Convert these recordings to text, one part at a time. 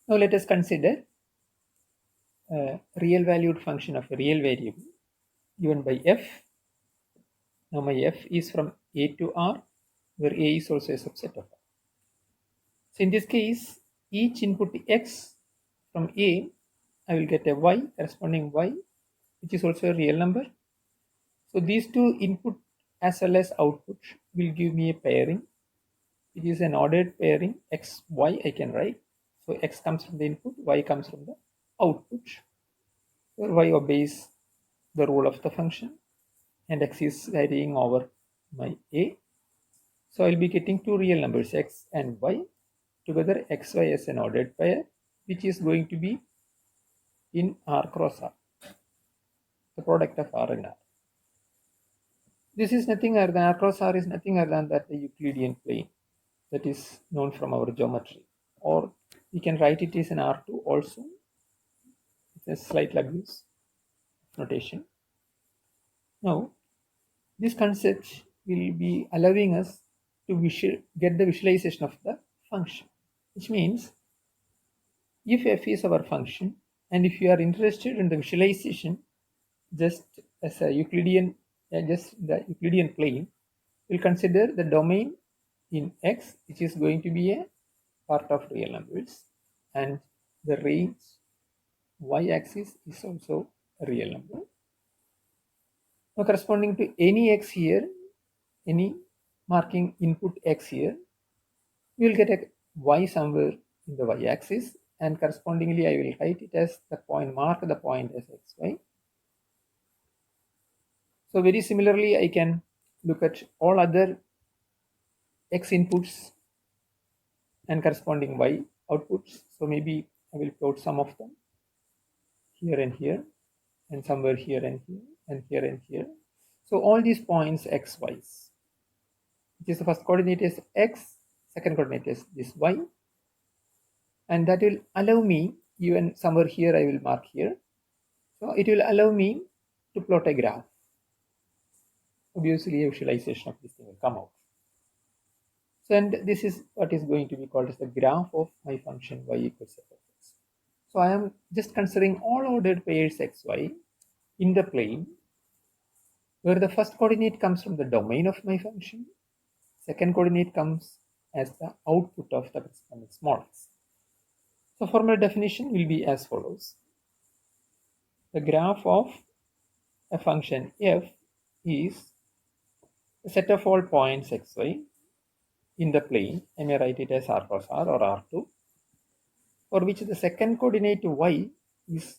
Now let us consider a real valued function of a real variable given by f. Now my f is from a to r, where a is also a subset of r. So in this case, each input x from a, I will get a y, corresponding y, which is also a real number. So these two input as well as output will give me a pairing. It is an ordered pairing, x, y I can write. So x comes from the input, y comes from the output. Where y obeys the rule of the function and x is varying over my a. So I'll be getting two real numbers, x and y, together xy as an ordered pair, which is going to be in r cross r, the product of r and r. This is nothing other than, r cross r is nothing other than that the Euclidean plane that is known from our geometry, or we can write it as an r2 also. It's a slight abuse notation. Now this concept will be allowing us to get the visualization of the function, which means if f is our function and if you are interested in the visualization just as a Euclidean, just the Euclidean plane, we'll consider the domain in x, which is going to be a part of real numbers, and the range y-axis is also a real number. Now corresponding to any x here, any marking input x here, we will get a y somewhere in the y-axis, and correspondingly I will write it as the point, mark the point as xy. So very similarly, I can look at all other x inputs and corresponding y outputs. So maybe I will plot some of them here and here, and somewhere here and here, and here and here. So all these points x, y's, which is the first coordinate is x, second coordinate is this y, and that will allow me, even somewhere here I will mark here. So it will allow me to plot a graph. Obviously a visualization of this thing will come out. So, and this is what is going to be called as the graph of my function y equals f of x. So I am just considering all ordered pairs xy in the plane, where the first coordinate comes from the domain of my function, second coordinate comes as the output of the corresponding small x. So formal definition will be as follows. The graph of a function f is a set of all points xy in the plane. I may write it as r cross r or r2, for which the second coordinate y is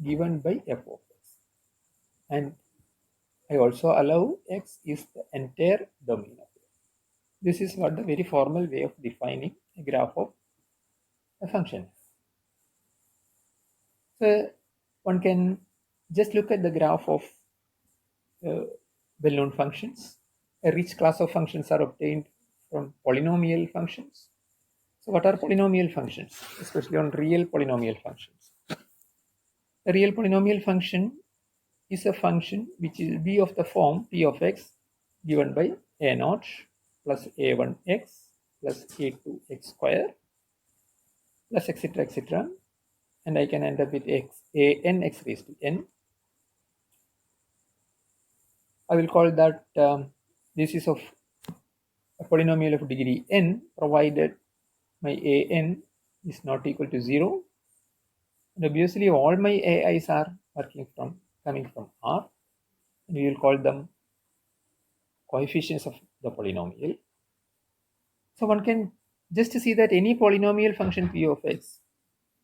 given by f of x, and I also allow x is the entire domain of it. This is what the very formal way of defining a graph of a function. So one can just look at the graph of well-known functions. A rich class of functions are obtained from polynomial functions. So what are polynomial functions, especially on real polynomial functions? A real polynomial function is a function which will be of the form p of x given by a0 plus a1x plus a2x square plus etc., and I can end up with an x raised to n. I will call that this is of a polynomial of degree n, provided my an is not equal to 0, and obviously all my ai's are coming from r, and we will call them coefficients of the polynomial. So one can just see that any polynomial function p of x,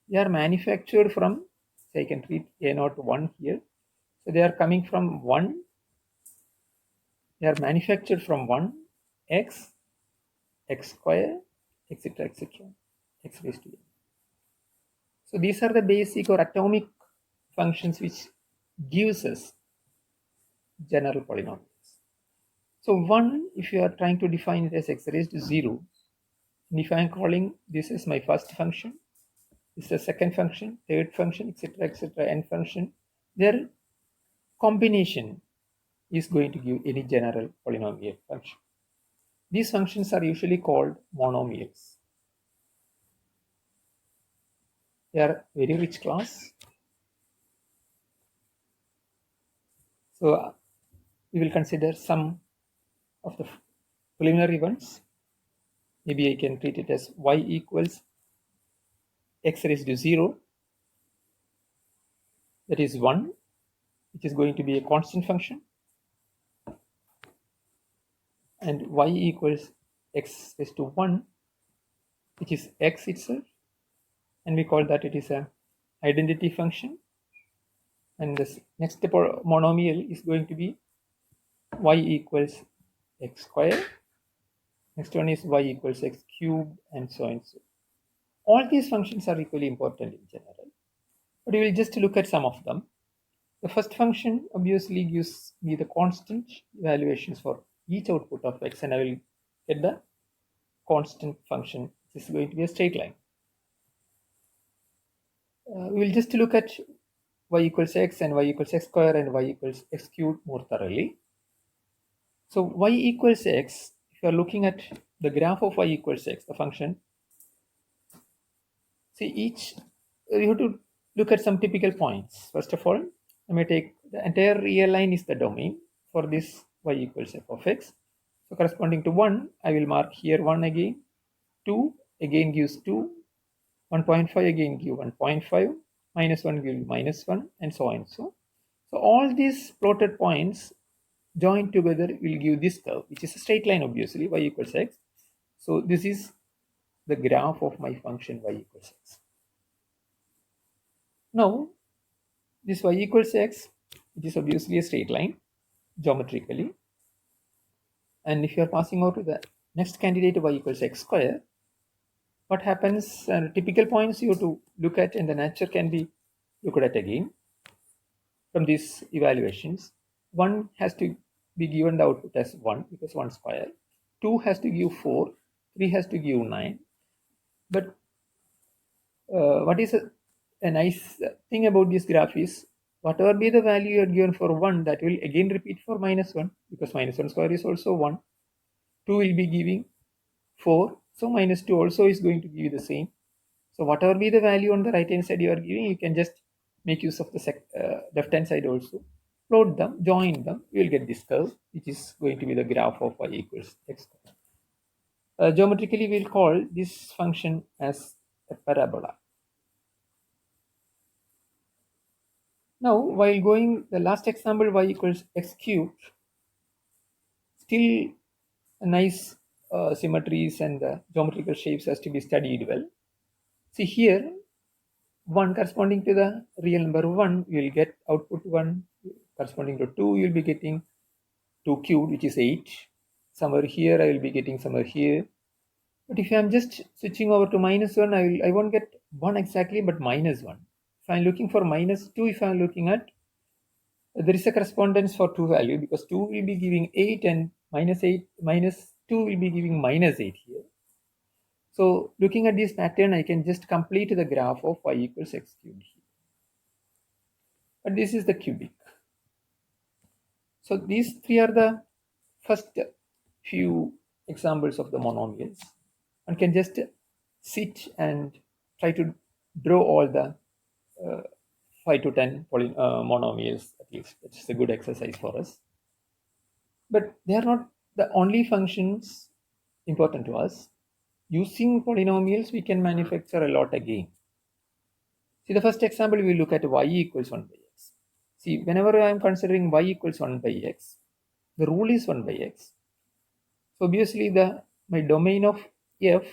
they are manufactured from, say I can treat a0 1 here, so they are coming from 1, they are manufactured from 1, x, x square, etc., x raised to n. So these are the basic or atomic functions which gives us general polynomials. So 1, if you are trying to define it as x raised to 0, and if I am calling this as my first function, this is the second function, third function, etc., n function, their combination is going to give any general polynomial function. These functions are usually called monomials. They are very rich class. So we will consider some of the preliminary ones. Maybe I can treat it as y equals x raised to 0, that is 1, which is going to be a constant function, and y equals x raised to 1, which is x itself, and we call that it is a identity function. And this next monomial is going to be y equals x square. Next one is y equals x cubed, and so and so. All these functions are equally important in general, but we will just look at some of them. The first function obviously gives me the constant evaluations for each output of x, and I will get the constant function. This is going to be a straight line. We will just look at y equals x and y equals x square and y equals x cubed more thoroughly. So y equals x, if you are looking at the graph of y equals x, the function, see you have to look at some typical points. First of all, I may take the entire real line is the domain for this y equals f of x. So corresponding to 1, I will mark here 1 again, 2 again gives 2, 1.5 again give 1.5, minus 1 gives minus 1, and so on. So all these plotted points joined together will give this curve, which is a straight line obviously, y equals x. So this is the graph of my function y equals x. Now this y equals x, it is obviously a straight line geometrically, and if you are passing out to the next candidate y equals x square, what happens, typical points you have to look at, and the nature can be looked at again from these evaluations. 1 has to be given the output as 1 because 1 square, 2 has to give 4, 3 has to give 9. But what is a nice thing about this graph is, whatever be the value you are given for 1, that will again repeat for minus 1, because minus 1 square is also 1. 2 will be giving 4, so minus 2 also is going to give you the same. So whatever be the value on the right hand side you are giving, you can just make use of the left hand side also, plot them, join them, you will get this curve, which is going to be the graph of y equals x square. Geometrically, we will call this function as a parabola. Now, while going the last example, y equals x cubed, still nice symmetries and geometrical shapes has to be studied well. See here, 1 corresponding to the real number 1, you will get output 1. Corresponding to 2, you will be getting 2 cubed, which is 8. Somewhere here, I will be getting somewhere here. But if I am just switching over to minus 1, I won't get 1 exactly, but minus 1. If I am looking for minus 2, if I am looking at, there is a correspondence for 2 value, because 2 will be giving 8 and minus 2 will be giving minus 8 here. So looking at this pattern, I can just complete the graph of y equals x cubed here. But this is the cubic. So these three are the first few examples of the monomials. One can just sit and try to draw all the 5 to 10 monomials at least. It's a good exercise for us. But they are not the only functions important to us. Using polynomials, we can manufacture a lot again. See, the first example, we look at y equals 1 by x. See, whenever I am considering y equals 1 by x, the rule is 1 by x. So obviously, my domain of f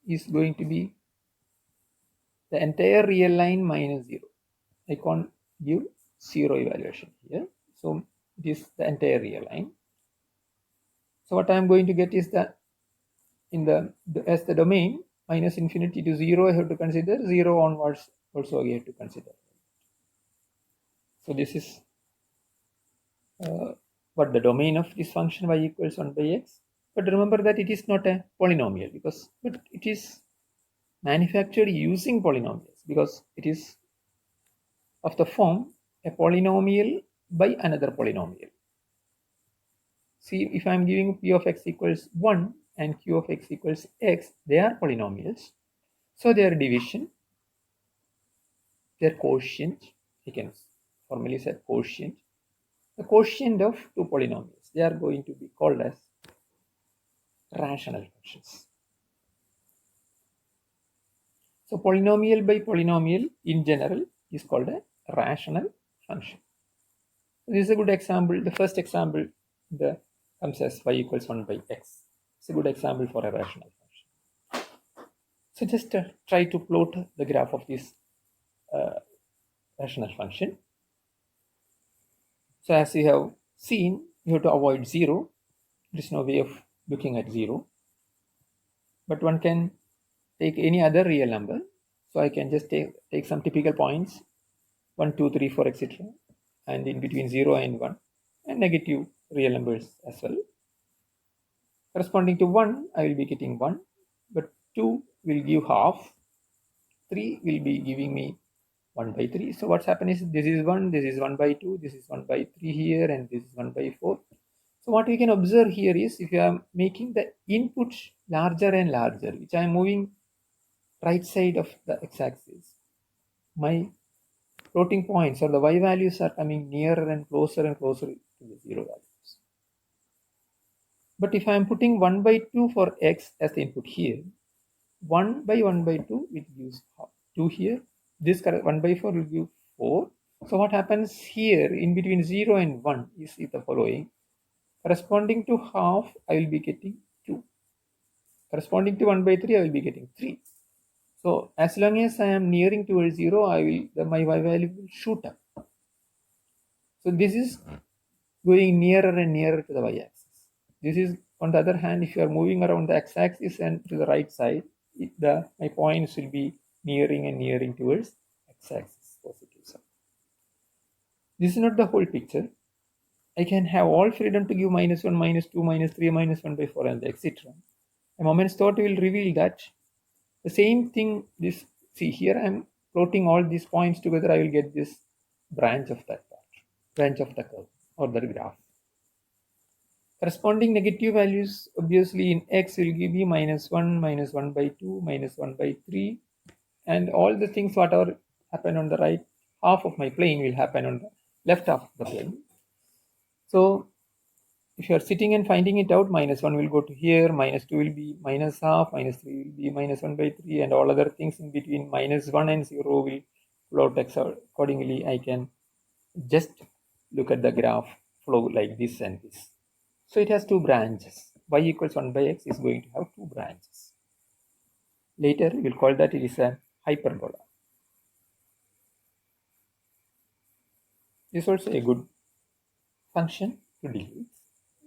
is going to be the entire real line minus 0. I can't give 0 evaluation here. So it is the entire real line. So what I am going to get is that as the domain minus infinity to 0, I have to consider 0 onwards also I have to consider. So this is what the domain of this function y equals 1 by x. But remember that it is not a polynomial, but it is manufactured using polynomials, because it is of the form a polynomial by another polynomial. See, if I am giving p of x equals 1 and q of x equals x, they are polynomials. So their division their quotient. You can formally say quotient. The quotient of two polynomials. They are going to be called as rational functions. So polynomial by polynomial in general is called a rational function. This is a good example. The first example comes as y equals 1 by x. It's a good example for a rational function. So just try to plot the graph of this rational function. So as you have seen, you have to avoid 0. There is no way of looking at 0. But one can take any other real number. So I can just take some typical points, 1, 2, 3, 4, etc. And in between 0 and 1, and negative real numbers as well. Corresponding to 1, I will be getting 1, but 2 will give half, 3 will be giving me 1 by 3. So what's happened is this is 1, this is 1 by 2, this is 1 by 3 here, and this is 1 by 4. So what we can observe here is if you are making the input larger and larger, which I am moving right side of the x-axis, my floating points or the y values are coming nearer and closer to the 0 values. But if I am putting 1 by 2 for x as the input here, 1 by 1 by 2 which gives 2 here, this 1 by 4 will give 4. So what happens here in between 0 and 1 is the following. Corresponding to half, I will be getting 2. Corresponding to 1 by 3, I will be getting 3. So as long as I am nearing towards 0, my y value will shoot up. So this is going nearer and nearer to the y-axis. This is, on the other hand, if you are moving around the x-axis and to the right side, my points will be nearing and nearing towards x-axis, positive side. This is not the whole picture. I can have all freedom to give -1, -2, -3, -1 by 4, and etc. A moment's thought will reveal that the same thing. See here, I am plotting all these points together. I will get this branch of that part, branch of the curve or the graph. Corresponding negative values, obviously in x will give me -1, -1 by 2, -1 by 3, and all the things whatever happen on the right half of my plane will happen on the left half of the plane. So if you are sitting and finding it out, -1 will go to here, -2 will be -half, -3 will be -1 by 3, and all other things in between -1 and 0 will plot accordingly. I can just look at the graph flow like this and this. So it has two branches. Y equals 1 by x is going to have two branches. Later we will call that it is a hyperbola. This is also a good function to deal with.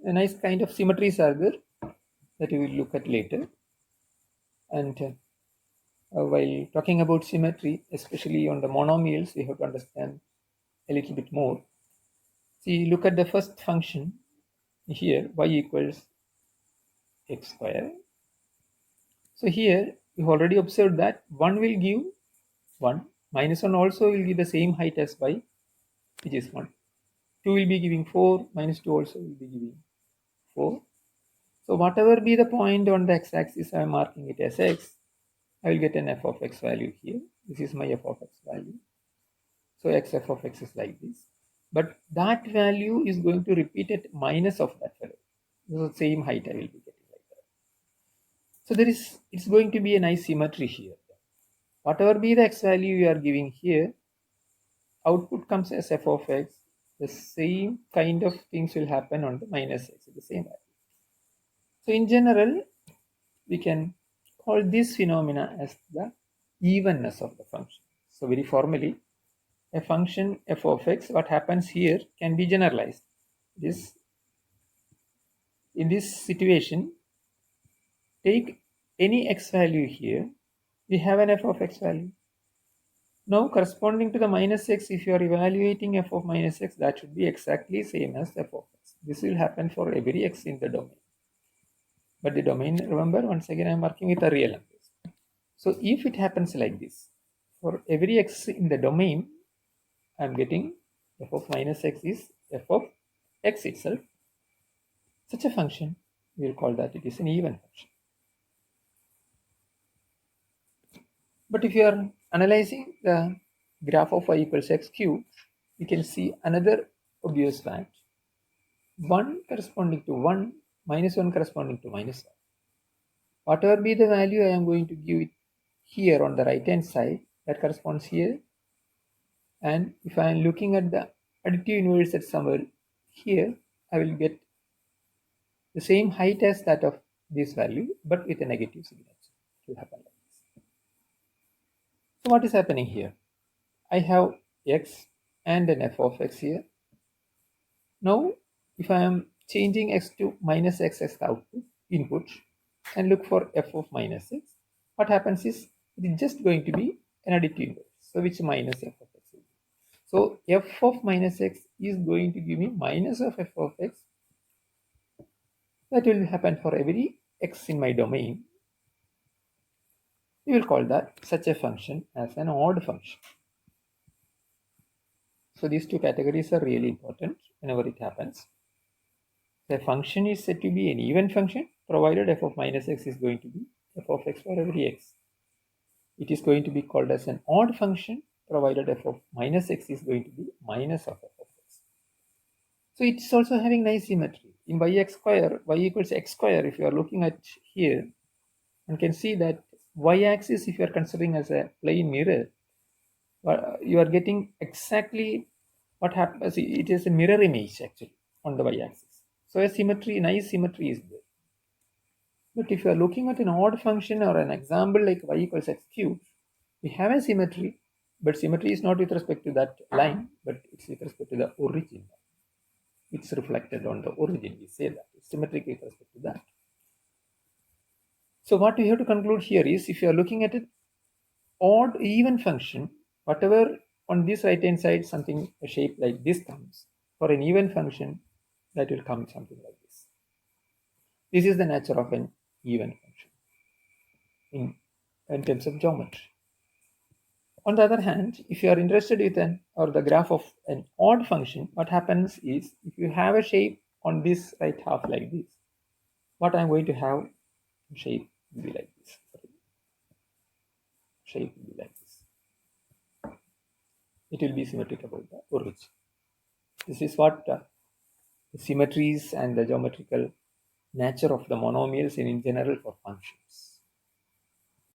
A nice kind of symmetries are there that we will look at later. And while talking about symmetry, especially on the monomials, we have to understand a little bit more. See, look at the first function here, y equals x square. So here you already observed that 1 will give 1, -1 also will give the same height as y, which is 1. 2 will be giving 4, -2 also will be giving 4. So whatever be the point on the x-axis, I am marking it as x. I will get an f of x value here. This is my f of x value. So x f of x is like this. But that value is going to repeat at minus of that value. So the same height I will be getting like that. So it's going to be a nice symmetry here. Whatever be the x value you are giving here, output comes as f of x. The same kind of things will happen on the minus x, the same value. So in general, we can call this phenomena as the evenness of the function. So very formally, a function f of x, what happens here can be generalized. In this situation, take any x value here, we have an f of x value. Now corresponding to the minus x, if you are evaluating f of minus x, that should be exactly same as f of x. This will happen for every x in the domain. But the domain, remember, once again I am working with a real numbers. So if it happens like this, for every x in the domain, I am getting f of minus x is f of x itself. Such a function, we will call that it is an even function. But if you are analyzing the graph of y equals x cube, we can see another obvious fact. 1 corresponding to 1 minus 1 corresponding to minus 1. Whatever be the value I am going to give it here on the right hand side, that corresponds here. And if I am looking at the additive inverse at somewhere here, I will get the same height as that of this value, but with a negative signature. It will happen like this. So what is happening here? I have x and an f of x here. Now, if I am changing x to minus x as the output input and look for f of minus x, what happens is it is just going to be an additive inverse. So which minus f of x will be. So f of minus x is going to give me minus of f of x. That will happen for every x in my domain. We will call that such a function as an odd function. So these two categories are really important whenever it happens. The function is said to be an even function provided f of minus x is going to be f of x for every x. It is going to be called as an odd function provided f of minus x is going to be minus of f of x. So it's also having nice symmetry. In yx square, y equals x square, if you are looking at here, one can see that y-axis, if you are considering as a plane mirror, you are getting exactly what happens. It is a mirror image actually on the y-axis. So a symmetry, nice symmetry is there. But if you are looking at an odd function or an example like y equals x cubed, we have a symmetry, but symmetry is not with respect to that line, but it's with respect to the origin. It's reflected on the origin. We say that it's symmetric with respect to that. So what we have to conclude here is, if you are looking at an odd even function, whatever on this right hand side something a shape like this comes, for an even function that will come something like this. This is the nature of an even function in terms of geometry. On the other hand, if you are interested with the graph of an odd function, what happens is, if you have a shape on this right half like this, what I'm going to have shape will be like this. Shape will be like this. It will be symmetric about the origin. This is what the symmetries and the geometrical nature of the monomials and in general for functions.